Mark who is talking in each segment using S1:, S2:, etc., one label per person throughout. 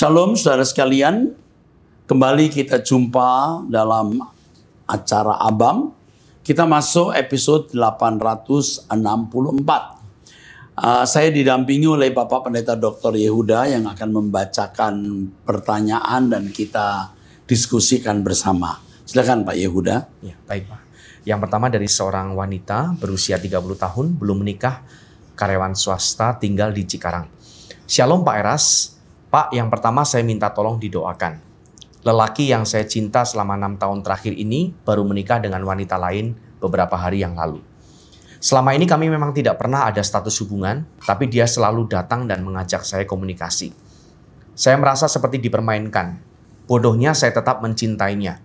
S1: Shalom saudara sekalian, kembali kita jumpa dalam acara Abam. Kita masuk episode 864. Saya didampingi oleh Bapak Pendeta Dr. Yehuda yang akan membacakan pertanyaan dan kita diskusikan bersama. Silakan Pak Yehuda.
S2: Ya, baik Pak. Yang pertama dari seorang wanita berusia 30 tahun, belum menikah, karyawan swasta, tinggal di Cikarang. Shalom Pak Eras. Pak, yang pertama saya minta tolong didoakan. Lelaki yang saya cinta selama 6 tahun terakhir ini baru menikah dengan wanita lain beberapa hari yang lalu. Selama ini kami memang tidak pernah ada status hubungan, tapi dia selalu datang dan mengajak saya komunikasi. Saya merasa seperti dipermainkan. Bodohnya saya tetap mencintainya.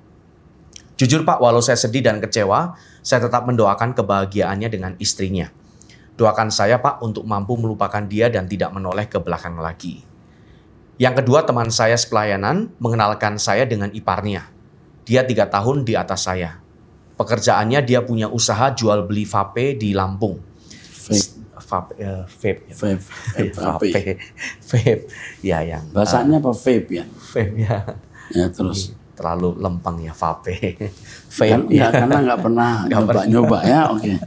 S2: Jujur Pak, walau saya sedih dan kecewa, saya tetap mendoakan kebahagiaannya dengan istrinya. Doakan saya Pak untuk mampu melupakan dia dan tidak menoleh ke belakang lagi. Yang kedua, teman saya sepelayanan mengenalkan saya dengan iparnya. Dia 3 tahun di atas saya. Pekerjaannya dia punya usaha jual beli vape di Lampung. Vape. Ya, yang
S1: Bahasanya apa vape ya?
S2: Vape ya.
S1: Ya terus.
S2: Terlalu lempeng ya vape.
S1: Vape ya, karena nggak pernah nyoba ya. Oke.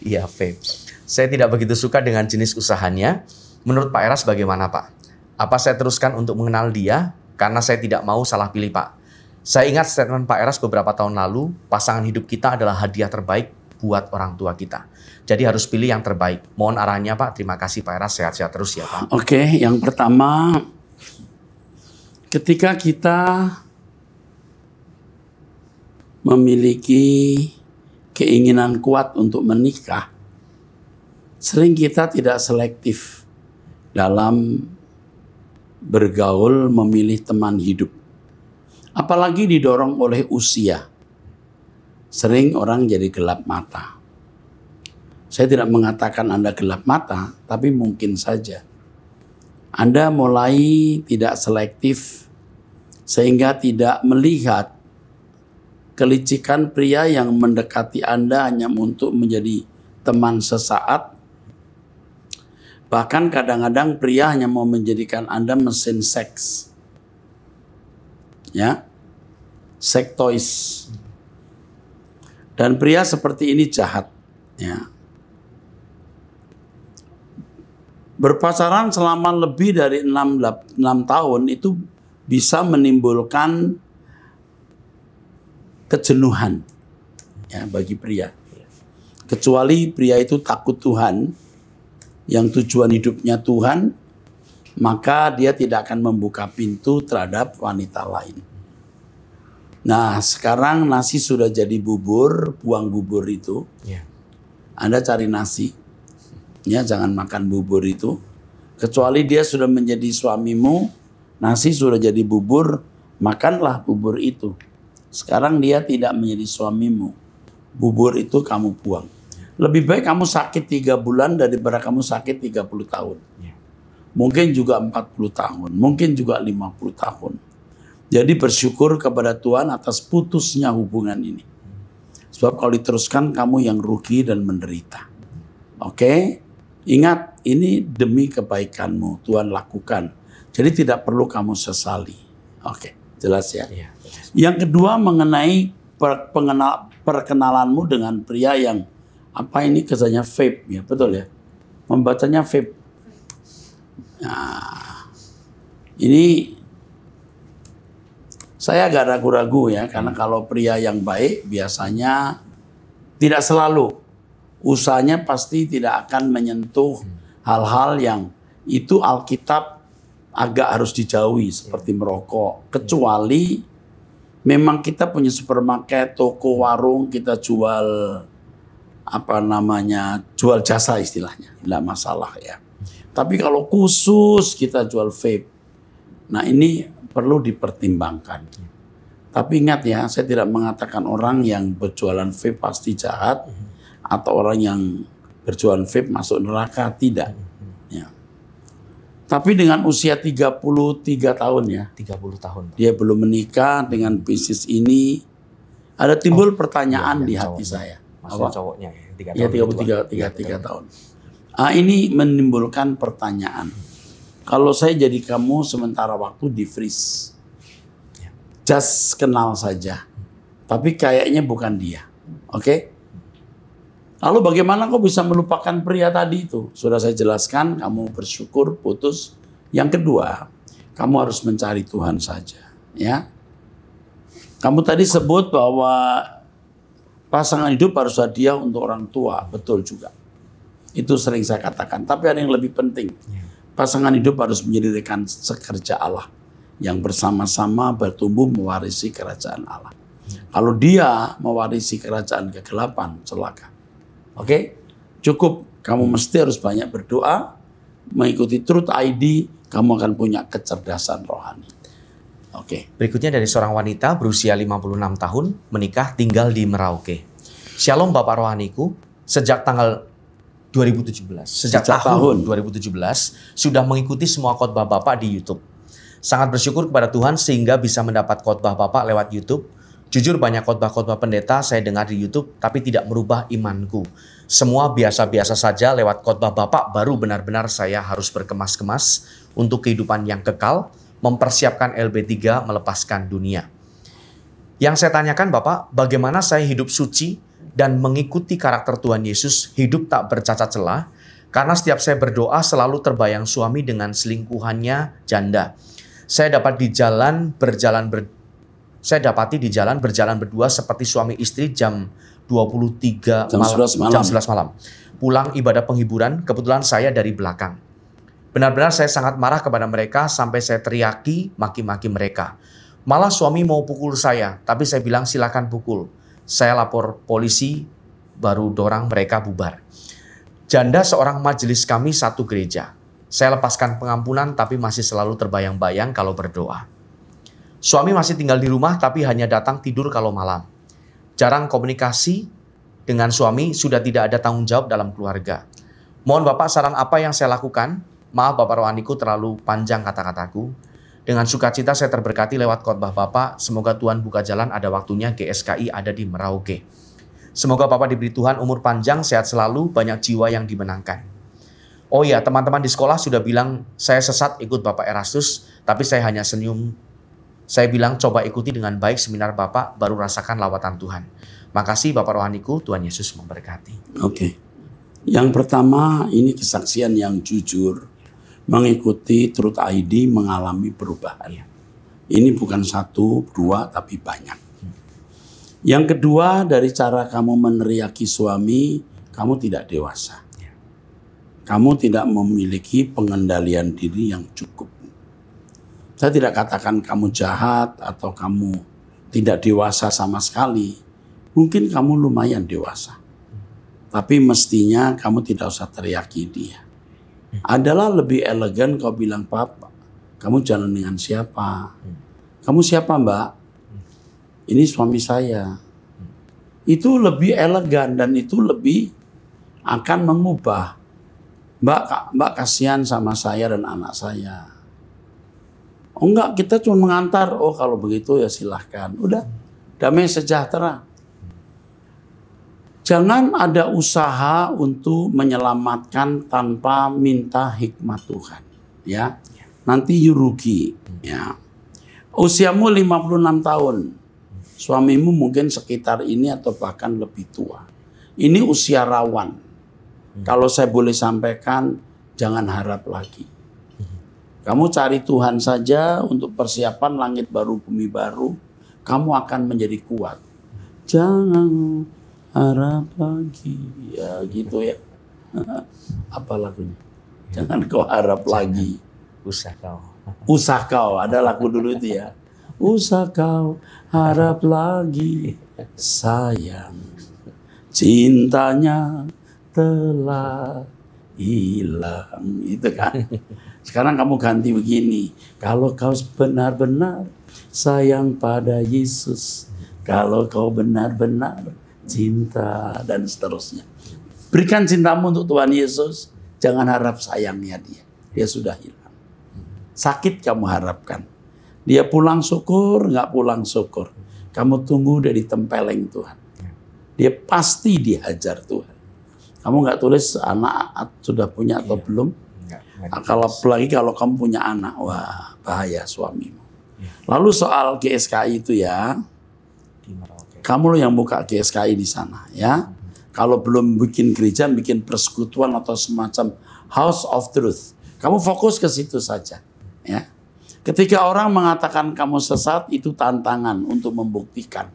S2: Iya vape. Saya tidak begitu suka dengan jenis usahanya. Menurut Pak Eras bagaimana Pak? Apa saya teruskan untuk mengenal dia? Karena saya tidak mau salah pilih Pak. Saya ingat statement Pak Eras beberapa tahun lalu, pasangan hidup kita adalah hadiah terbaik buat orang tua kita. Jadi harus pilih yang terbaik. Mohon arahannya Pak. Terima kasih Pak Eras, sehat-sehat terus ya Pak.
S1: Oke, yang pertama, ketika kita memiliki keinginan kuat untuk menikah, sering kita tidak selektif dalam bergaul, memilih teman hidup. Apalagi didorong oleh usia. Sering orang jadi gelap mata. Saya tidak mengatakan Anda gelap mata, tapi mungkin saja Anda mulai tidak selektif sehingga tidak melihat kelicikan pria yang mendekati Anda hanya untuk menjadi teman sesaat. Bahkan kadang-kadang pria hanya mau menjadikan Anda mesin seks. Ya. Sex toys. Dan pria seperti ini jahat. Ya. Berpacaran selama lebih dari 6 tahun itu bisa menimbulkan kejenuhan ya bagi pria. Kecuali pria itu takut Tuhan, yang tujuan hidupnya Tuhan, maka dia tidak akan membuka pintu terhadap wanita lain. Nah, sekarang nasi sudah jadi bubur, buang bubur itu.
S2: Yeah.
S1: Anda cari nasi, ya jangan makan bubur itu. Kecuali dia sudah menjadi suamimu, nasi sudah jadi bubur, makanlah bubur itu. Sekarang dia tidak menjadi suamimu, bubur itu kamu buang. Lebih baik kamu sakit 3 bulan daripada kamu sakit 30 tahun. Mungkin juga 40 tahun. Mungkin juga 50 tahun. Jadi bersyukur kepada Tuhan atas putusnya hubungan ini. Sebab kalau diteruskan kamu yang rugi dan menderita. Oke? Ingat, ini demi kebaikanmu. Tuhan lakukan. Jadi tidak perlu kamu sesali. Oke, jelas ya? Yang kedua mengenai perkenalanmu dengan pria yang apa ini kesannya vape ya, betul ya? Membacanya vape. Nah, ini saya agak ragu-ragu ya, karena kalau pria yang baik biasanya tidak selalu. Usahanya pasti tidak akan menyentuh hal-hal yang itu Alkitab agak harus dijauhi, seperti merokok. Kecuali memang kita punya supermarket, toko, warung, kita jual jual jasa istilahnya, tidak masalah ya. Tapi kalau khusus kita jual vape, nah ini perlu dipertimbangkan. Tapi ingat ya, saya tidak mengatakan orang yang berjualan vape pasti jahat, atau orang yang berjualan vape masuk neraka, tidak. Ya. Tapi dengan usia 33 tahun ya,
S2: 30 tahun.
S1: Dia belum menikah dengan bisnis ini, ada timbul pertanyaan di hati saya.
S2: Maksudnya cowoknya ya, 3 tahun.
S1: Ya, 33 tahun. Ini menimbulkan pertanyaan. kalau saya jadi kamu sementara waktu di freeze. Just kenal saja. Tapi kayaknya bukan dia. Oke? Lalu bagaimana kau bisa melupakan pria tadi itu? Sudah saya jelaskan, kamu bersyukur, putus. Yang kedua, kamu harus mencari Tuhan saja. Ya. Kamu tadi sebut bahwa pasangan hidup harus hadiah untuk orang tua. Betul juga. Itu sering saya katakan. Tapi ada yang lebih penting. Pasangan hidup harus menjadi rekan sekerja Allah. Yang bersama-sama bertumbuh mewarisi kerajaan Allah. Kalau dia mewarisi kerajaan kegelapan, celaka. Oke? Cukup. Kamu mesti harus banyak berdoa, mengikuti Truth ID, kamu akan punya kecerdasan rohani. Oke.
S2: Berikutnya dari seorang wanita berusia 56 tahun, menikah tinggal di Merauke. Shalom Bapak rohaniku, sejak tanggal 2017, sejak tahun 2017, sudah mengikuti semua khotbah Bapak di YouTube. Sangat bersyukur kepada Tuhan sehingga bisa mendapat khotbah Bapak lewat YouTube. Jujur banyak khotbah-khotbah pendeta saya dengar di YouTube tapi tidak merubah imanku. Semua biasa-biasa saja, lewat khotbah Bapak baru benar-benar saya harus berkemas-kemas untuk kehidupan yang kekal, mempersiapkan LB3 melepaskan dunia. Yang saya tanyakan Bapak, bagaimana saya hidup suci dan mengikuti karakter Tuhan Yesus, hidup tak bercacat celah, karena setiap saya berdoa selalu terbayang suami dengan selingkuhannya janda. Saya dapati di jalan berjalan berdua seperti suami istri jam 23 malam. Jam 11 malam. Pulang ibadah penghiburan, kebetulan saya dari belakang. Benar-benar saya sangat marah kepada mereka sampai saya teriaki, maki-maki mereka. Malah suami mau pukul saya, tapi saya bilang silakan pukul. Saya lapor polisi, baru dorang mereka bubar. Janda seorang majelis kami satu gereja. Saya lepaskan pengampunan tapi masih selalu terbayang-bayang kalau berdoa. Suami masih tinggal di rumah tapi hanya datang tidur kalau malam. Jarang komunikasi dengan suami, sudah tidak ada tanggung jawab dalam keluarga. Mohon Bapak saran apa yang saya lakukan? Maaf Bapak rohaniku terlalu panjang kata-kataku. Dengan sukacita saya terberkati lewat khotbah Bapak. Semoga Tuhan buka jalan, ada waktunya GSKI ada di Merauke. Semoga Bapak diberi Tuhan umur panjang, sehat selalu, banyak jiwa yang dimenangkan. Oh ya, teman-teman di sekolah sudah bilang saya sesat ikut Bapak Erastus, tapi saya hanya senyum. Saya bilang coba ikuti dengan baik seminar Bapak, baru rasakan lawatan Tuhan. Makasih Bapak rohaniku, Tuhan Yesus memberkati.
S1: Oke. Yang pertama, ini kesaksian yang jujur. Mengikuti Truth ID mengalami perubahan. Ini bukan 1, 2, tapi banyak. Yang kedua, dari cara kamu meneriaki suami, kamu tidak dewasa. Kamu tidak memiliki pengendalian diri yang cukup. Saya tidak katakan kamu jahat atau kamu tidak dewasa sama sekali. Mungkin kamu lumayan dewasa. Tapi mestinya kamu tidak usah teriaki dia. Adalah lebih elegan kau bilang, Papa, kamu jalan dengan siapa? Kamu siapa Mbak? Ini suami saya. Itu lebih elegan dan itu lebih akan mengubah. Mbak kasihan sama saya dan anak saya. Oh enggak, kita cuma mengantar. Oh kalau begitu ya silahkan. Udah, damai sejahtera. Jangan ada usaha untuk menyelamatkan tanpa minta hikmat Tuhan. Ya, nanti you rugi. Ya. Usiamu 56 tahun. Suamimu mungkin sekitar ini atau bahkan lebih tua. Ini usia rawan. Kalau saya boleh sampaikan, jangan harap lagi. Kamu cari Tuhan saja untuk persiapan langit baru, bumi baru. Kamu akan menjadi kuat. Jangan harap lagi. Ya gitu ya. Apa lagunya? Jangan kau harap lagi.
S2: Usah kau.
S1: Usah kau. Ada lagu dulu itu ya. Usah kau harap lagi. Sayang. Cintanya telah hilang, itu kan. Sekarang kamu ganti begini, kalau kau benar-benar sayang pada Yesus, kalau kau benar-benar cinta, dan seterusnya. Berikan cintamu untuk Tuhan Yesus, jangan harap sayangnya dia sudah hilang. Sakit kamu harapkan, dia pulang syukur, nggak pulang syukur, kamu tunggu dari tempeleng Tuhan. Dia pasti dihajar Tuhan. Kamu nggak tulis anak sudah punya atau belum? Apalagi kalau kamu punya anak, wah bahaya suamimu. Lalu soal GSKI itu ya, kamu lo yang buka GSKI di sana ya. Kalau belum bikin gereja, bikin persekutuan atau semacam House of Truth. Kamu fokus ke situ saja ya. Ketika orang mengatakan kamu sesat, itu tantangan untuk membuktikan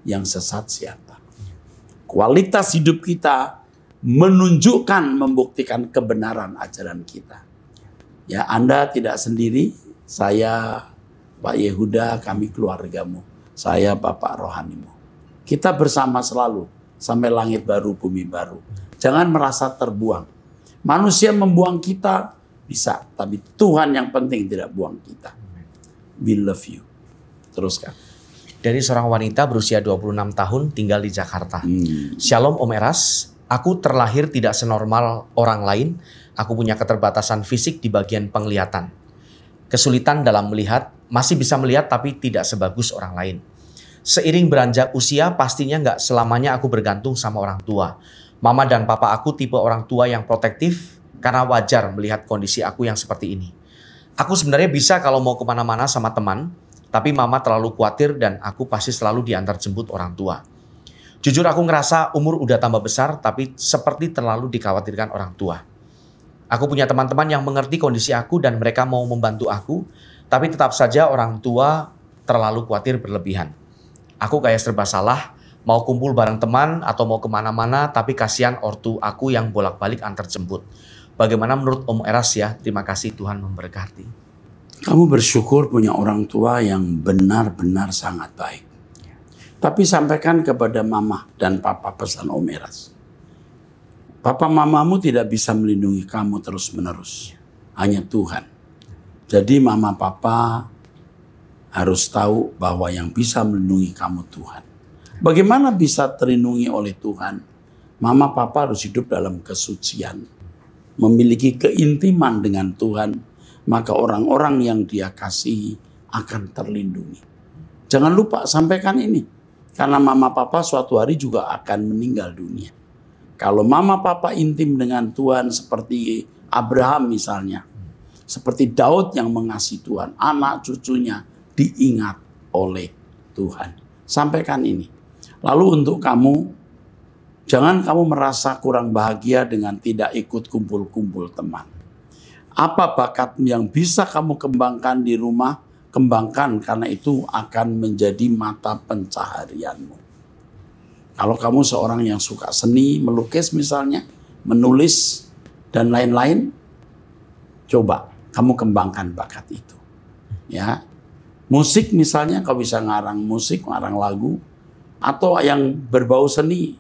S1: yang sesat siapa. Kualitas hidup kita menunjukkan, membuktikan kebenaran ajaran kita. Ya, Anda tidak sendiri, saya Pak Yehuda, kami keluargamu, saya Bapak rohanimu. Kita bersama selalu sampai langit baru, bumi baru. Jangan merasa terbuang. Manusia membuang kita bisa, tapi Tuhan yang penting tidak buang kita. We love you. Teruskan.
S2: Dari seorang wanita berusia 26 tahun tinggal di Jakarta. Shalom Om Eras, aku terlahir tidak senormal orang lain. Aku punya keterbatasan fisik di bagian penglihatan. Kesulitan dalam melihat, masih bisa melihat tapi tidak sebagus orang lain. Seiring beranjak usia, pastinya nggak selamanya aku bergantung sama orang tua. Mama dan papa aku tipe orang tua yang protektif karena wajar melihat kondisi aku yang seperti ini. Aku sebenarnya bisa kalau mau kemana-mana sama teman, tapi mama terlalu khawatir dan aku pasti selalu diantar jemput orang tua. Jujur aku ngerasa umur udah tambah besar, tapi seperti terlalu dikhawatirkan orang tua. Aku punya teman-teman yang mengerti kondisi aku dan mereka mau membantu aku, tapi tetap saja orang tua terlalu khawatir berlebihan. Aku kayak serba salah, mau kumpul bareng teman atau mau kemana-mana, tapi kasihan ortu aku yang bolak-balik antar jemput. Bagaimana menurut Om Eras ya? Terima kasih, Tuhan memberkati.
S1: Kamu bersyukur punya orang tua yang benar-benar sangat baik. Tapi sampaikan kepada mama dan papa pesan Om Eras. Papa mamamu tidak bisa melindungi kamu terus-menerus. Hanya Tuhan. Jadi mama papa harus tahu bahwa yang bisa melindungi kamu Tuhan. Bagaimana bisa terlindungi oleh Tuhan? Mama papa harus hidup dalam kesucian. Memiliki keintiman dengan Tuhan. Maka orang-orang yang dia kasihi akan terlindungi. Jangan lupa sampaikan ini. Karena mama papa suatu hari juga akan meninggal dunia. Kalau mama papa intim dengan Tuhan seperti Abraham misalnya. Seperti Daud yang mengasihi Tuhan. Anak cucunya diingat oleh Tuhan. Sampaikan ini. Lalu untuk kamu, jangan kamu merasa kurang bahagia dengan tidak ikut kumpul-kumpul teman. Apa bakat yang bisa kamu kembangkan di rumah, kembangkan karena itu akan menjadi mata pencaharianmu. Kalau kamu seorang yang suka seni, melukis misalnya, menulis dan lain-lain, coba kamu kembangkan bakat itu. Ya. Musik misalnya, kau bisa ngarang musik, ngarang lagu, atau yang berbau seni,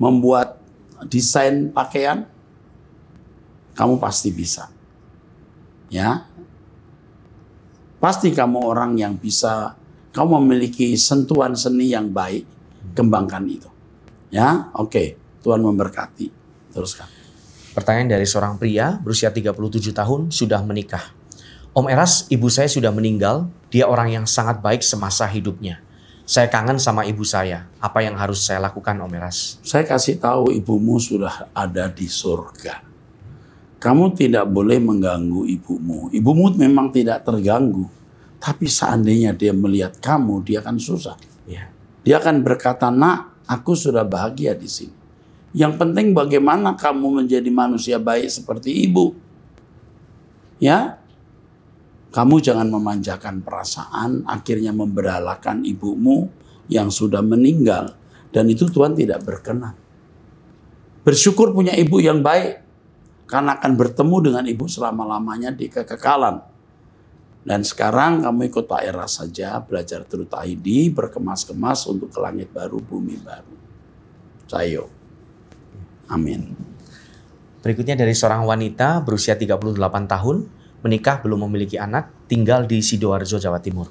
S1: membuat desain pakaian, kamu pasti bisa. Ya, pasti kamu orang yang bisa, kamu memiliki sentuhan seni yang baik, kembangkan itu. Ya, oke, Tuhan memberkati. Teruskan.
S2: Pertanyaan dari seorang pria berusia 37 tahun sudah menikah. Om Eras, ibu saya sudah meninggal. Dia orang yang sangat baik semasa hidupnya. Saya kangen sama ibu saya. Apa yang harus saya lakukan, Om Eras?
S1: Saya kasih tahu ibumu sudah ada di surga. Kamu tidak boleh mengganggu ibumu. Ibumu memang tidak terganggu. Tapi seandainya dia melihat kamu, dia akan susah.
S2: Ya.
S1: Dia akan berkata, nak, aku sudah bahagia di sini. Yang penting bagaimana kamu menjadi manusia baik seperti ibu. Ya. Kamu jangan memanjakan perasaan, akhirnya memberhalakan ibumu yang sudah meninggal. Dan itu Tuhan tidak berkenan. Bersyukur punya ibu yang baik. Karena akan bertemu dengan ibu selama-lamanya di kekekalan. Dan sekarang kamu ikut Pak Eras saja, belajar Truth ID, berkemas-kemas untuk ke langit baru, bumi baru. Sayo. Amin.
S2: Berikutnya dari seorang wanita berusia 38 tahun, menikah belum memiliki anak, tinggal di Sidoarjo, Jawa Timur.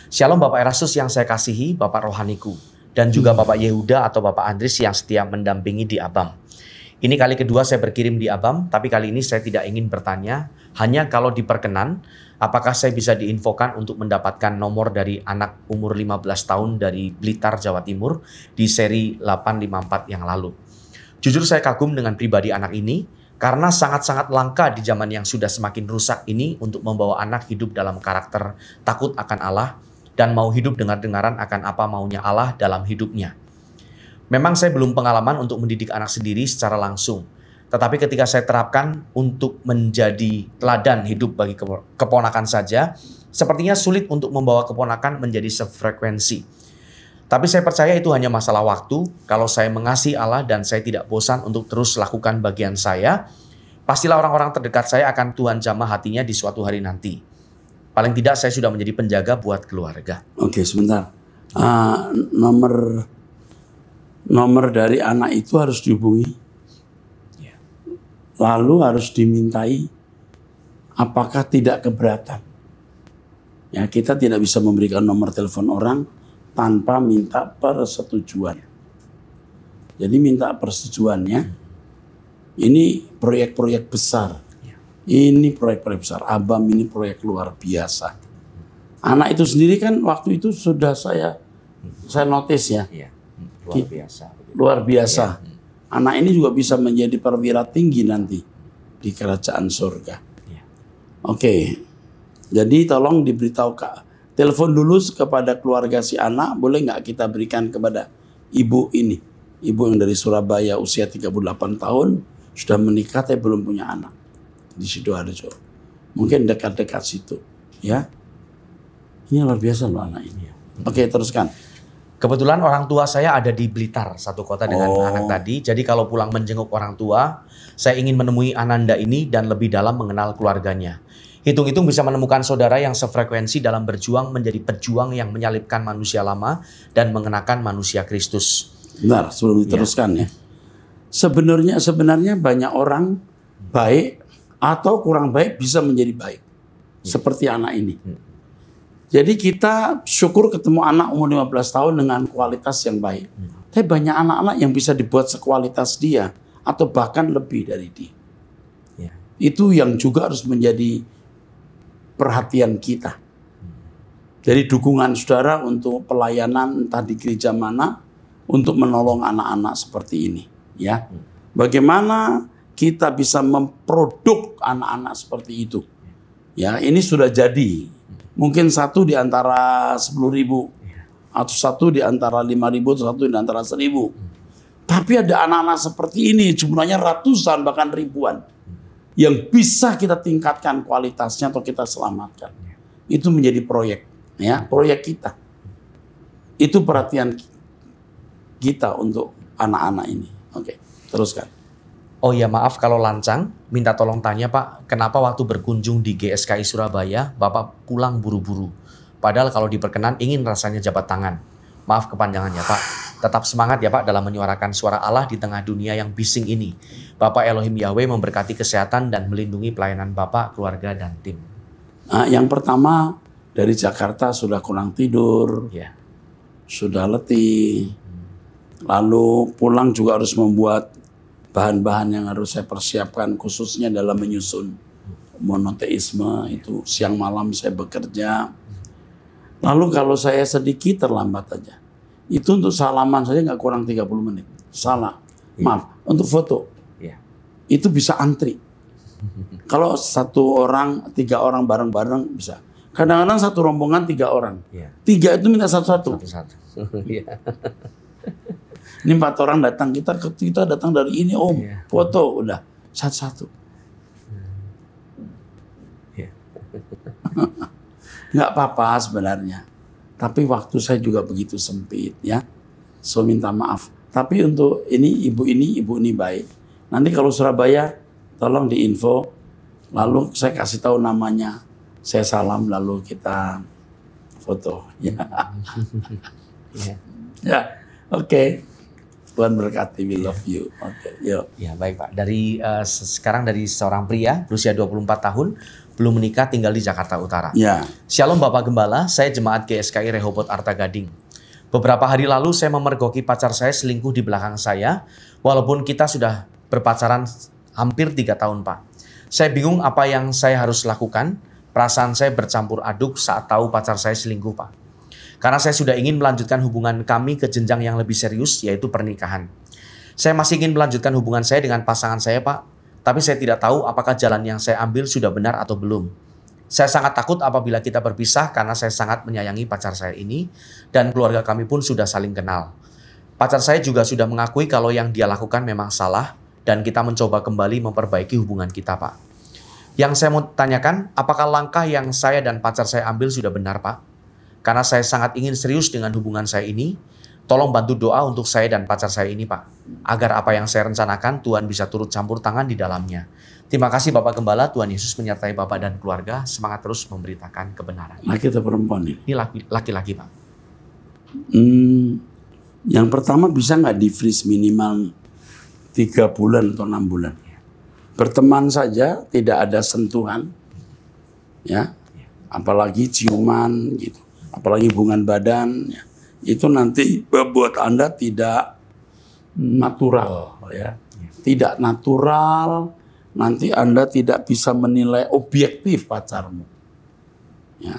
S2: Shalom Bapak Erastus yang saya kasihi, Bapak rohaniku. Dan juga Bapak Yehuda atau Bapak Andris yang setia mendampingi di ABAM. Ini kali kedua saya berkirim di ABAM, tapi kali ini saya tidak ingin bertanya. Hanya kalau diperkenan, apakah saya bisa diinfokan untuk mendapatkan nomor dari anak umur 15 tahun dari Blitar, Jawa Timur di seri 854 yang lalu. Jujur saya kagum dengan pribadi anak ini. Karena sangat-sangat langka di zaman yang sudah semakin rusak ini untuk membawa anak hidup dalam karakter takut akan Allah dan mau hidup dengar-dengaran akan apa maunya Allah dalam hidupnya. Memang saya belum pengalaman untuk mendidik anak sendiri secara langsung. Tetapi ketika saya terapkan untuk menjadi teladan hidup bagi keponakan saja, sepertinya sulit untuk membawa keponakan menjadi sefrekuensi. Tapi saya percaya itu hanya masalah waktu. Kalau saya mengasihi Allah dan saya tidak bosan untuk terus lakukan bagian saya, pastilah orang-orang terdekat saya akan Tuhan jamah hatinya di suatu hari nanti. Paling tidak saya sudah menjadi penjaga buat keluarga.
S1: Oke, sebentar. Nomor dari anak itu harus dihubungi. Lalu harus dimintai apakah tidak keberatan. Ya, kita tidak bisa memberikan nomor telepon orang tanpa minta persetujuan. Jadi minta persetujuannya. Ini proyek-proyek besar. Ini proyek-proyek besar. Abam ini proyek luar biasa. Anak itu sendiri kan waktu itu sudah saya notice ya.
S2: Luar biasa.
S1: Luar biasa. Anak ini juga bisa menjadi perwira tinggi nanti di kerajaan surga. Oke. Jadi tolong diberitahu telepon dulu kepada keluarga si anak, boleh nggak kita berikan kepada ibu ini. Ibu yang dari Surabaya usia 38 tahun, sudah menikah tapi belum punya anak. Di Sidoarjo. Mungkin dekat-dekat situ. Ya. Ini luar biasa loh anak ini. Oke, teruskan.
S2: Kebetulan orang tua saya ada di Blitar, satu kota dengan anak tadi. Jadi kalau pulang menjenguk orang tua, saya ingin menemui Ananda ini dan lebih dalam mengenal keluarganya. Hitung-hitung bisa menemukan saudara yang sefrekuensi dalam berjuang menjadi pejuang yang menyalibkan manusia lama dan mengenakan manusia Kristus.
S1: Bentar, sebelum diteruskan ya. Sebenarnya banyak orang baik atau kurang baik bisa menjadi baik. Seperti anak ini. Jadi kita syukur ketemu anak umur 15 tahun dengan kualitas yang baik. Tapi banyak anak-anak yang bisa dibuat sekualitas dia atau bahkan lebih dari dia. Itu yang juga harus menjadi perhatian kita. Jadi dukungan saudara untuk pelayanan entah di gereja mana untuk menolong anak-anak seperti ini, ya. Bagaimana kita bisa memproduk anak-anak seperti itu? Ya, ini sudah jadi. Mungkin satu di antara 10.000 atau satu di antara 5.000 atau satu di antara 1.000. Tapi ada anak-anak seperti ini jumlahnya ratusan bahkan ribuan. Yang bisa kita tingkatkan kualitasnya atau kita selamatkan. Itu menjadi proyek, ya, proyek kita. Itu perhatian kita untuk anak-anak ini. Oke, teruskan.
S2: Oh ya, maaf kalau lancang, minta tolong tanya Pak, kenapa waktu berkunjung di GSKI Surabaya, Bapak pulang buru-buru? Padahal kalau diperkenan ingin rasanya jabat tangan. Maaf kepanjangannya Pak. Tetap semangat ya Pak dalam menyuarakan suara Allah di tengah dunia yang bising ini. Bapak Elohim Yahweh memberkati kesehatan dan melindungi pelayanan Bapak, keluarga, dan tim.
S1: Nah, yang pertama dari Jakarta sudah kurang tidur, sudah letih. Lalu pulang juga harus membuat bahan-bahan yang harus saya persiapkan khususnya dalam menyusun monoteisme itu. Siang malam saya bekerja. Lalu kalau saya sedikit terlambat aja, itu untuk salaman saja nggak kurang 30 menit. Salah, maaf, untuk foto. Itu bisa antri. Kalau 1 orang, 3 orang bareng-bareng bisa. Kadang-kadang satu rombongan 3 orang. 3 itu minta satu-satu. Ini 4 orang datang, kita datang dari ini om, foto udah satu-satu. Nggak apa-apa sebenarnya. Tapi waktu saya juga begitu sempit ya. So minta maaf. Tapi untuk ibu ini baik. Nanti kalau Surabaya tolong diinfo. Lalu saya kasih tahu namanya. Saya salam lalu kita foto. Ya. Ya, oke. Tuhan berkati, we love you. Oke, yuk.
S2: Ya, baik Pak. Sekarang dari seorang pria berusia 24 tahun belum menikah tinggal di Jakarta Utara. Shalom Bapak Gembala, saya jemaat GSKI Rehoboth Arta Gading. Beberapa hari lalu saya memergoki pacar saya selingkuh di belakang saya, walaupun kita sudah berpacaran hampir 3 tahun Pak. Saya bingung apa yang saya harus lakukan, perasaan saya bercampur aduk saat tahu pacar saya selingkuh Pak. Karena saya sudah ingin melanjutkan hubungan kami ke jenjang yang lebih serius, yaitu pernikahan. Saya masih ingin melanjutkan hubungan saya dengan pasangan saya Pak, Tapi saya tidak tahu apakah jalan yang saya ambil sudah benar atau belum. Saya sangat takut apabila kita berpisah karena saya sangat menyayangi pacar saya ini dan keluarga kami pun sudah saling kenal. Pacar saya juga sudah mengakui kalau yang dia lakukan memang salah dan kita mencoba kembali memperbaiki hubungan kita, Pak. Yang saya mau tanyakan, apakah langkah yang saya dan pacar saya ambil sudah benar, Pak? Karena saya sangat ingin serius dengan hubungan saya ini. Tolong bantu doa untuk saya dan pacar saya ini, Pak. Agar apa yang saya rencanakan, Tuhan bisa turut campur tangan di dalamnya. Terima kasih Bapak Gembala, Tuhan Yesus menyertai Bapak dan keluarga. Semangat terus memberitakan kebenaran.
S1: Laki atau perempuan ini?
S2: Ini laki-laki, Pak.
S1: Yang pertama, bisa nggak di-freeze minimal 3 bulan atau 6 bulan? Berteman saja, tidak ada sentuhan, ya, apalagi ciuman, gitu, apalagi hubungan badan, ya. Itu nanti membuat Anda tidak natural, ya, tidak natural. Nanti Anda tidak bisa menilai objektif pacarmu, ya.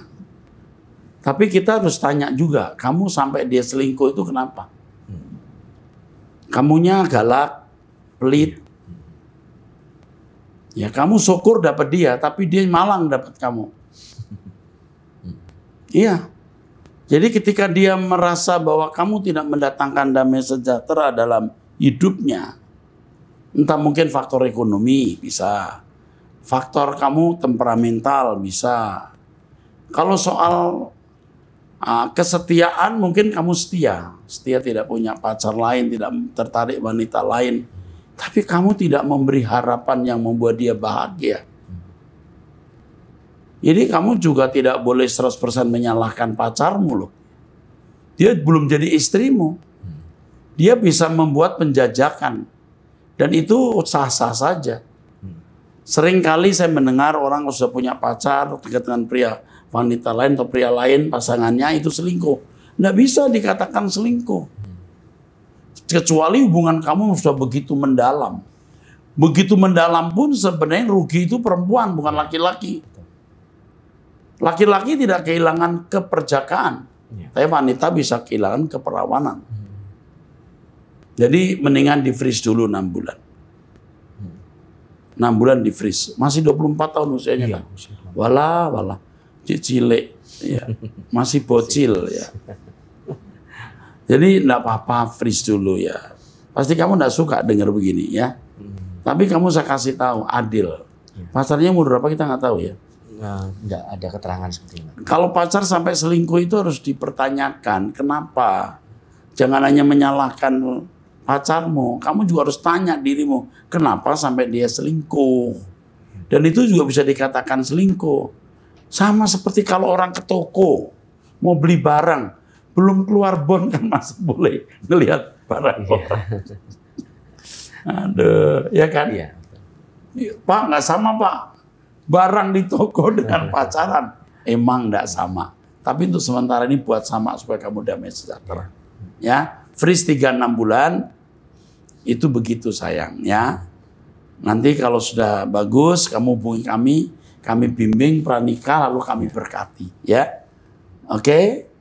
S1: Tapi kita harus tanya juga, kamu sampai dia selingkuh itu kenapa? Kamunya galak, pelit. Ya kamu syukur dapat dia, tapi dia malang dapat kamu. Iya. Jadi ketika dia merasa bahwa kamu tidak mendatangkan damai sejahtera dalam hidupnya, entah mungkin faktor ekonomi bisa, faktor kamu temperamental bisa. Kalau soal kesetiaan mungkin kamu setia tidak punya pacar lain, tidak tertarik wanita lain, tapi kamu tidak memberi harapan yang membuat dia bahagia. Jadi kamu juga tidak boleh 100% menyalahkan pacarmu loh. Dia belum jadi istrimu. Dia bisa membuat penjajakan. Dan itu sah-sah saja. Seringkali saya mendengar orang sudah punya pacar dekat dengan wanita lain atau pria lain, pasangannya itu selingkuh. Nggak bisa dikatakan selingkuh. Kecuali hubungan kamu sudah begitu mendalam. Begitu mendalam pun sebenarnya rugi itu perempuan, bukan laki-laki. Laki-laki tidak kehilangan keperjakaan. Tapi wanita bisa kehilangan keperawanan. Jadi mendingan di-freeze dulu 6 bulan. 6 bulan di-freeze. Masih 24 tahun usianya kan? Walah. Cilik. Ya. Masih bocil ya. Jadi enggak apa-apa, freeze dulu ya. Pasti kamu enggak suka dengar begini ya. Tapi kamu saya kasih tahu, adil. Pacarnya umur berapa kita nggak tahu ya.
S2: Enggak ada keterangan seperti itu.
S1: Kalau pacar sampai selingkuh itu harus dipertanyakan. Kenapa? Jangan hanya menyalahkan pacarmu. Kamu juga harus tanya dirimu. Kenapa sampai dia selingkuh? Dan itu juga bisa dikatakan selingkuh. Sama seperti kalau orang ke toko. Mau beli barang. Belum keluar bon kan masih boleh ngelihat barang orang. Aduh, ya kan? Iya. Pak, nggak sama Pak. Barang di toko dengan pacaran. Emang nggak sama. Tapi untuk sementara ini buat sama supaya kamu damai sejahtera. Ya, freeze 3-6 bulan. Itu begitu sayang ya. Nanti kalau sudah bagus, kamu hubungi kami bimbing pranikah lalu kami berkati ya. Oke?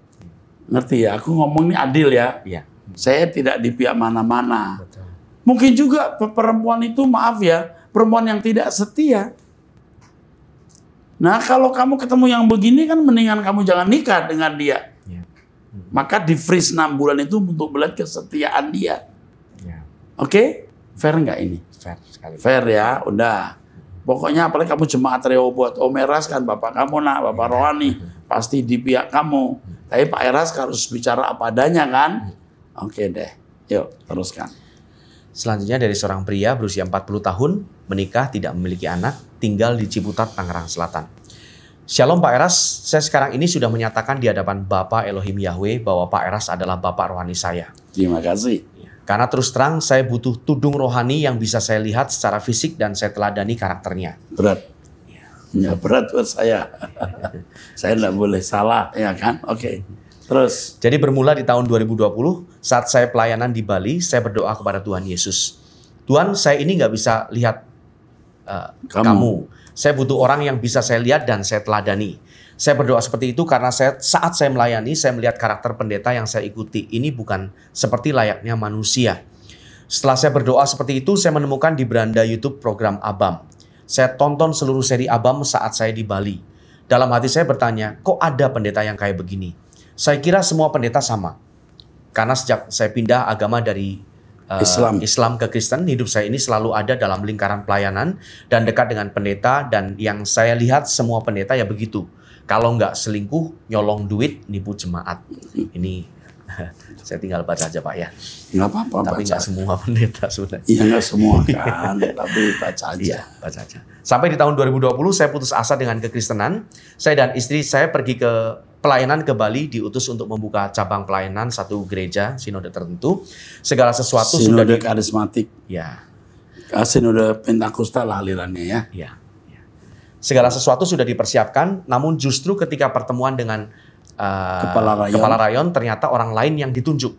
S1: Ngerti ya? Aku ngomong ini adil ya.
S2: Iya.
S1: Saya tidak di pihak mana-mana. Mungkin juga perempuan itu maaf ya, perempuan yang tidak setia. Nah kalau kamu ketemu yang begini kan mendingan kamu jangan nikah dengan dia. Ya. Maka di freeze 6 bulan itu untuk melihat kesetiaan dia. Ya. Oke? Fair nggak ini?
S2: Fair sekali.
S1: Fair ya, udah. Pokoknya apalagi kamu jemaat Rehoboth, Om Eras kan bapak kamu nak, bapak rohani. Pasti di pihak kamu. Tapi Pak Eras harus bicara apa adanya kan? Oke deh, yuk teruskan.
S2: Selanjutnya dari seorang pria berusia 40 tahun, menikah, tidak memiliki anak, tinggal di Ciputat, Tangerang Selatan. Shalom Pak Eras, saya sekarang ini sudah menyatakan di hadapan Bapak Elohim Yahweh bahwa Pak Eras adalah Bapak rohani saya.
S1: Terima kasih.
S2: Karena terus terang saya butuh tudung rohani yang bisa saya lihat secara fisik dan saya teladani karakternya.
S1: Berat. Ya berat buat saya. Saya nggak boleh salah, ya kan? Oke. Terus.
S2: Jadi bermula di tahun 2020, saat saya pelayanan di Bali, saya berdoa kepada Tuhan Yesus. Tuhan, saya ini nggak bisa lihat kamu. Saya butuh orang yang bisa saya lihat dan saya teladani. Saya berdoa seperti itu karena saat saya melayani, saya melihat karakter pendeta yang saya ikuti. Ini bukan seperti layaknya manusia. Setelah saya berdoa seperti itu, saya menemukan di beranda YouTube program Abam. Saya tonton seluruh seri Abam saat saya di Bali. Dalam hati saya bertanya, kok ada pendeta yang kayak begini? Saya kira semua pendeta sama. Karena sejak saya pindah agama dari Islam ke Kristen, hidup saya ini selalu ada dalam lingkaran pelayanan dan dekat dengan pendeta. Dan yang saya lihat semua pendeta ya begitu. Kalau nggak selingkuh, nyolong duit, nipu jemaat. Ini saya tinggal baca aja Pak ya.
S1: Nggak apa-apa.
S2: Tapi nggak semua pendeta sebenarnya.
S1: Iya nggak semua kan, tapi baca aja.
S2: Iya, baca aja. Sampai di tahun 2020 saya putus asa dengan kekristenan. Saya dan istri saya pergi ke pelayanan ke Bali, diutus untuk membuka cabang pelayanan satu gereja sinode tertentu. Segala sesuatu
S1: sinode karismatik.
S2: Ya.
S1: Sinode Pentakosta lah alirannya ya.
S2: Ya. Segala sesuatu sudah dipersiapkan, namun justru ketika pertemuan dengan kepala rayon ternyata orang lain yang ditunjuk.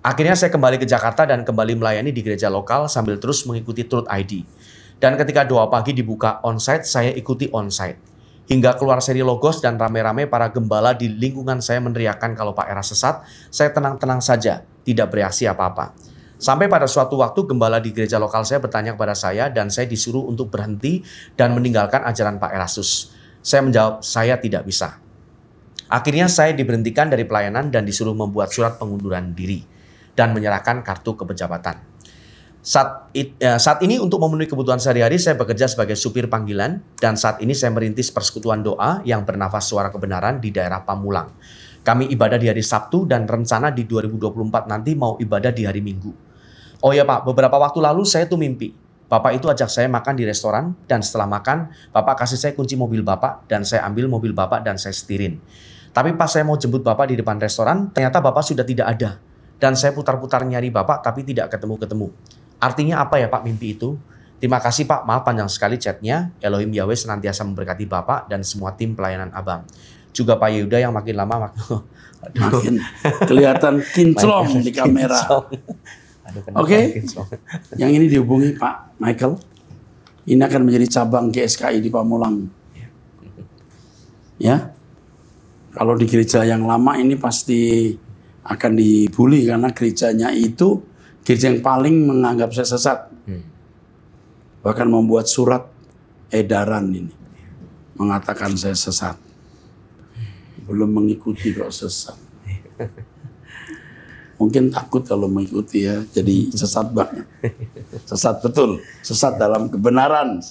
S2: Akhirnya saya kembali ke Jakarta dan kembali melayani di gereja lokal sambil terus mengikuti Truth ID. Dan ketika doa pagi dibuka onsite, saya ikuti onsite. Hingga keluar seri Logos dan rame-rame para gembala di lingkungan saya meneriakkan kalau Pak Eras sesat, saya tenang-tenang saja, tidak bereaksi apa-apa. Sampai pada suatu waktu gembala di gereja lokal saya bertanya kepada saya dan saya disuruh untuk berhenti dan meninggalkan ajaran Pak Erastus. Saya menjawab, saya tidak bisa. Akhirnya saya diberhentikan dari pelayanan dan disuruh membuat surat pengunduran diri dan menyerahkan kartu kepejabatan. Saat ini untuk memenuhi kebutuhan sehari-hari saya bekerja sebagai supir panggilan dan saat ini saya merintis persekutuan doa yang bernafas suara kebenaran di daerah Pamulang. Kami ibadah di hari Sabtu dan rencana di 2024 nanti mau ibadah di hari Minggu. Oh ya Pak, beberapa waktu lalu saya tuh mimpi. Bapak itu ajak saya makan di restoran dan setelah makan, Bapak kasih saya kunci mobil Bapak dan saya ambil mobil Bapak dan saya setirin. Tapi pas saya mau jemput Bapak di depan restoran, ternyata Bapak sudah tidak ada. Dan saya putar-putar nyari Bapak tapi tidak ketemu-ketemu. Artinya apa ya Pak mimpi itu? Terima kasih Pak, maaf panjang sekali chatnya. Elohim Yahweh senantiasa memberkati Bapak dan semua tim pelayanan Abang. Juga Pak Yehuda yang makin lama
S1: makin kelihatan kinclong di kamera. Oke. Yang ini dihubungi Pak Michael. Ini akan menjadi cabang GSKI di Pamulang. Ya. Kalau di gereja yang lama ini pasti akan dibully karena gerejanya itu gereja yang paling menganggap saya sesat. Bahkan membuat surat edaran ini mengatakan saya sesat. Belum mengikuti kok sesat. Mungkin takut kalau mengikuti ya, jadi sesat banget. Sesat betul, sesat dalam kebenaran.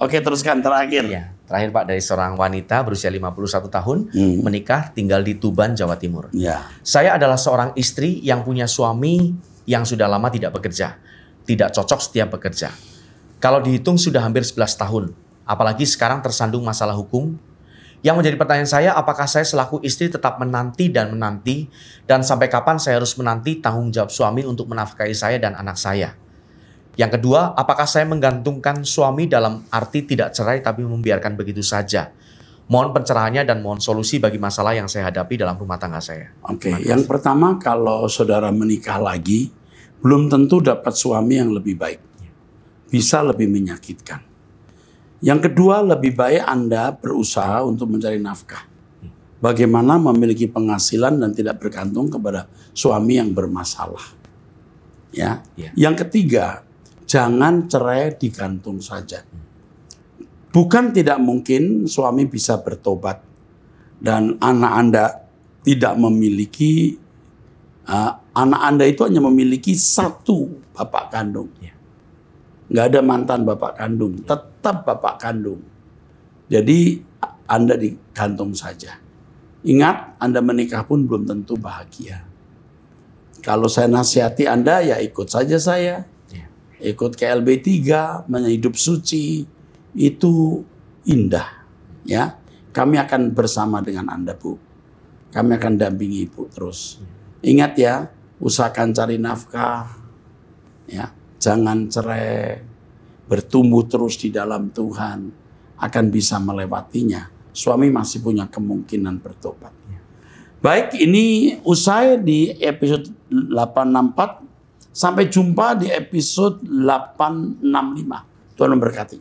S1: Oke, teruskan terakhir.
S2: Ya, terakhir Pak, dari seorang wanita berusia 51 tahun, menikah, tinggal di Tuban, Jawa Timur.
S1: Ya.
S2: Saya adalah seorang istri yang punya suami yang sudah lama tidak bekerja. Tidak cocok setiap bekerja. Kalau dihitung sudah hampir 11 tahun. Apalagi sekarang tersandung masalah hukum. Yang menjadi pertanyaan saya, apakah saya selaku istri tetap menanti dan sampai kapan saya harus menanti tanggung jawab suami untuk menafkahi saya dan anak saya? Yang kedua, apakah saya menggantungkan suami dalam arti tidak cerai tapi membiarkan begitu saja? Mohon pencerahannya dan mohon solusi bagi masalah yang saya hadapi dalam rumah tangga saya.
S1: Oke, yang pertama kalau saudara menikah lagi, belum tentu dapat suami yang lebih baik. Bisa lebih menyakitkan. Yang kedua, lebih baik Anda berusaha untuk mencari nafkah. Bagaimana memiliki penghasilan dan tidak bergantung kepada suami yang bermasalah. Ya. Yang ketiga, jangan cerai digantung saja. Bukan tidak mungkin suami bisa bertobat dan anak Anda tidak memiliki, anak Anda itu hanya memiliki satu bapak kandung. Nggak ada mantan bapak kandung, tetap bapak kandung. Jadi Anda digantung saja. Ingat, Anda menikah pun belum tentu bahagia. Kalau saya nasihati Anda, ya ikut saja saya. Ikut ke LB3, hidup suci, itu indah. Ya, kami akan bersama dengan Anda, Bu. Kami akan dampingi Ibu terus. Ingat ya, usahakan cari nafkah. Ya. Jangan cerai, bertumbuh terus di dalam Tuhan, akan bisa melewatinya. Suami masih punya kemungkinan bertobat. Baik, ini usai di episode 864. Sampai jumpa di episode 865. Tuhan memberkati.